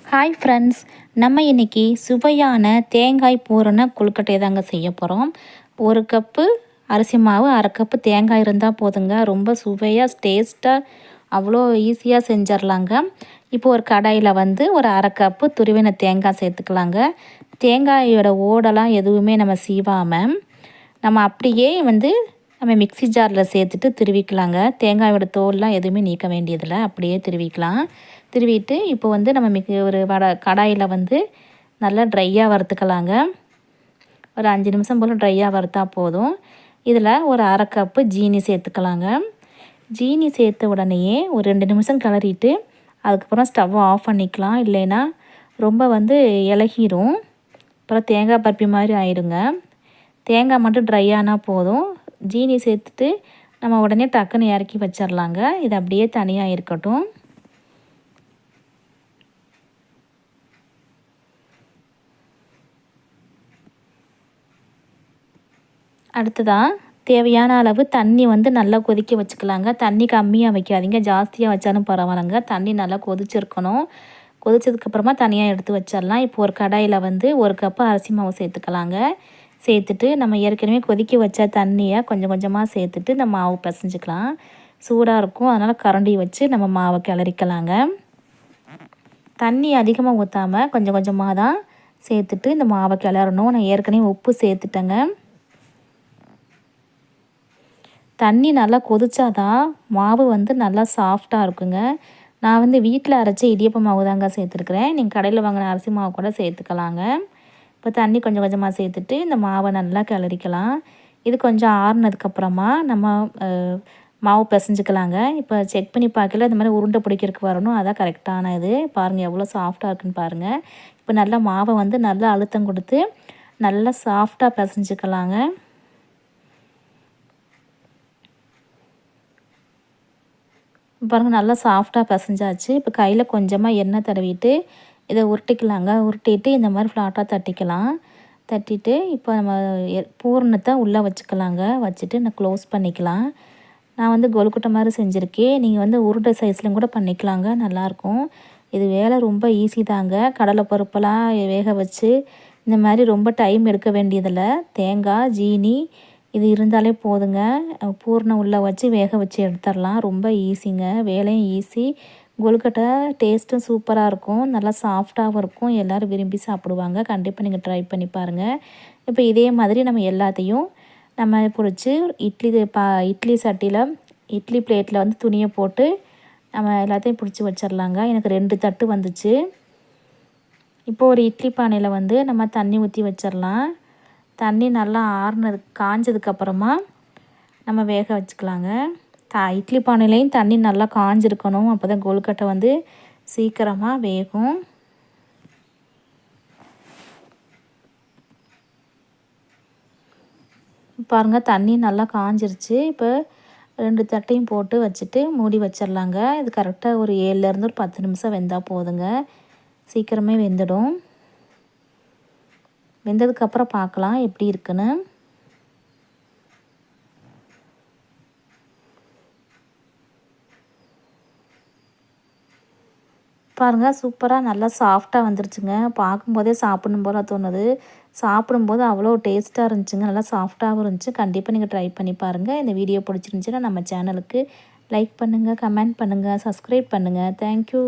Hi friends, நம்ம இன்றைக்கி சுவையான தேங்காய் பூரண கொழுக்கட்டை தாங்க செய்ய போகிறோம். 1 கப்பு அரிசி மாவு, 1/2 கப்பு தேங்காய் இருந்தால் போதுங்க. ரொம்ப சுவையாக டேஸ்ட்டாக அவ்வளோ ஈஸியாக செஞ்சிடலாங்க. இப்போ ஒரு கடாயில் ஒரு 1/2 கப்பு துருவின தேங்காய் சேர்த்துக்கலாங்க. தேங்காயோட ஓடெல்லாம் எதுவுமே நம்ம சீவாமல் நம்ம அப்படியே நம்ம மிக்ஸி ஜாரில் சேர்த்துட்டு திருவிக்கலாங்க. தேங்காயோட தோல்லாம் எதுவுமே நீக்க வேண்டியதில்லை, அப்படியே திருவிக்கலாம். திருவிட்டு இப்போ நம்ம ஒரு கடாயில் நல்லா ட்ரையாக வறுத்துக்கலாங்க. ஒரு 5 நிமிஷம் போல் ட்ரையாக வறுத்தா போதும். இதில் ஒரு 1/2 கப்பு ஜீனி சேர்த்துக்கலாங்க. ஜீனி சேர்த்த உடனேயே ஒரு 2 நிமிஷம் கிளறிட்டு அதுக்கப்புறம் ஸ்டவ்வை ஆஃப் பண்ணிக்கலாம். இல்லைன்னா ரொம்ப இலகிரும், அப்புறம் தேங்காய் பருப்பி மாதிரி ஆயிடுங்க. தேங்காய் மட்டும் ட்ரை ஆனால் போதும். ஜீனி சேர்த்துட்டு நம்ம உடனே டக்குன்னு இறக்கி வச்சிடலாங்க. இது அப்படியே தனியாக இருக்கட்டும். அடுத்ததாக தேவையான அளவு தண்ணி நல்லா கொதிக்க வச்சுக்கலாங்க. தண்ணி கம்மியாக வைக்காதீங்க, ஜாஸ்தியாக வச்சாலும் பரவாயில்லைங்க. தண்ணி நல்லா கொதிச்சிருக்கணும். கொதிச்சதுக்கப்புறமா தனியாக எடுத்து வச்சிடலாம். இப்போ ஒரு கடாயில் 1 கப்பு அரிசி மாவு சேர்த்துக்கலாங்க. சேர்த்துட்டு நம்ம ஏற்கனவே கொதிக்க வச்ச தண்ணியை கொஞ்சம் கொஞ்சமாக சேர்த்துட்டு இந்த மாவு பிசைஞ்சிக்கலாம். சூடாக இருக்கும், அதனால் கரண்டி வச்சு நம்ம மாவை கிளறிக்கலாங்க. தண்ணி அதிகமாக ஊற்றாமல் கொஞ்சம் கொஞ்சமாக தான் சேர்த்துட்டு இந்த மாவை கிளறணும். நான் ஏற்கனவே உப்பு சேர்த்துட்டேங்க. தண்ணி நல்லா கொதிச்சாதான் மாவு நல்லா சாஃப்டாக இருக்குங்க. நான் வீட்டில் அரைச்ச இடியப்ப மாவு தாங்க சேர்த்துருக்குறேன். நீங்கள் கடையில் வாங்கின அரிசி மாவு கூட சேர்த்துக்கலாங்க. இப்போ தண்ணி கொஞ்சம் கொஞ்சமாக சேர்த்துட்டு இந்த மாவை நல்லா கிளறிக்கலாம். இது கொஞ்சம் ஆறுனதுக்கப்புறமா நம்ம மாவு பிசைஞ்சிக்கலாங்க. இப்போ செக் பண்ணி பார்க்கல, இந்த மாதிரி உருண்டை பிடிக்கிறதுக்கு வரணும், அதான் கரெக்டான இது. பாருங்கள் எவ்வளோ சாஃப்டாக இருக்குன்னு பாருங்கள். இப்போ நல்லா மாவை நல்லா அழுத்தம் கொடுத்து நல்லா சாஃப்டாக பிசைஞ்சிக்கலாங்க. பாருங்கள் நல்லா சாஃப்டாக பிசைஞ்சாச்சு. இப்போ கையில் கொஞ்சமாக எண்ணெய் தடவிட்டு இதை உருட்டிக்கலாங்க. உருட்டிட்டு இந்த மாதிரி ஃப்ளாட்டாக தட்டிக்கலாம். தட்டிட்டு இப்போ நம்ம பூரணத்தை உள்ளே வச்சுக்கலாங்க. வச்சுட்டு நான் க்ளோஸ் பண்ணிக்கலாம். நான் கொழுக்கட்டை மாதிரி செஞ்சுருக்கேன். நீங்கள் உருண்டை சைஸ்லையும் கூட பண்ணிக்கலாங்க, நல்லாயிருக்கும். இது வேலை ரொம்ப ஈஸி தாங்க. கடலை பருப்பெல்லாம் வேக வச்சு இந்த மாதிரி ரொம்ப டைம் எடுக்க வேண்டியதில்லை. தேங்காய், ஜீனி இது இருந்தாலே போதுங்க. பூரணம் உள்ளே வச்சு வேக வச்சு எடுத்துடலாம். ரொம்ப ஈஸிங்க, வேலையும் ஈஸி. கொழுக்கட்டை டேஸ்ட்டும் சூப்பராக இருக்கும், நல்லா சாஃப்டாகவும் இருக்கும். எல்லோரும் விரும்பி சாப்பிடுவாங்க. கண்டிப்பாக நீங்கள் ட்ரை பண்ணி பாருங்கள். இப்போ இதே மாதிரி நம்ம எல்லாத்தையும் நம்ம பிடிச்சி இட்லி சட்டியில் இட்லி பிளேட்டில் துணியை போட்டு நம்ம எல்லாத்தையும் பிடிச்சி வச்சிடலாங்க. எனக்கு 2 தட்டு வந்துச்சு. இப்போது ஒரு இட்லி பானையில் நம்ம தண்ணி ஊற்றி வச்சிடலாம். தண்ணி நல்லா காஞ்சதுக்கப்புறமா நம்ம வேக வச்சுக்கலாங்க. இட்லி பானையிலையும் தண்ணி நல்லா காஞ்சிருக்கணும், அப்போ தான் கொழுக்கட்டை சீக்கிரமாக வேகும். பாருங்கள் தண்ணி நல்லா காஞ்சிருச்சு. இப்போ 2 தட்டையும் போட்டு வச்சுட்டு மூடி வச்சிடலாங்க. இது கரெக்டாக ஒரு 7லேருந்து ஒரு 10 நிமிஷம் வெந்தால் போதுங்க. சீக்கிரமே வெந்துடும். வெந்ததுக்கப்புறம் பார்க்கலாம் எப்படி இருக்குன்னு. பாருங்கள் சூப்பராக நல்லா சாஃப்டாக வந்துருச்சுங்க. பார்க்கும்போதே சாப்பிடணும் போல தோணுது. சாப்பிடும்போது அவ்வளோ டேஸ்ட்டாக இருந்துச்சுங்க, நல்லா சாஃப்டாகவும் இருந்துச்சு. கண்டிப்பாக நீங்கள் ட்ரை பண்ணி பாருங்கள். இந்த வீடியோ பிடிச்சிருந்துச்சின்னா நம்ம சேனலுக்கு லைக் பண்ணுங்கள், கமெண்ட் பண்ணுங்கள், சப்ஸ்கிரைப் பண்ணுங்கள். தேங்க்யூ.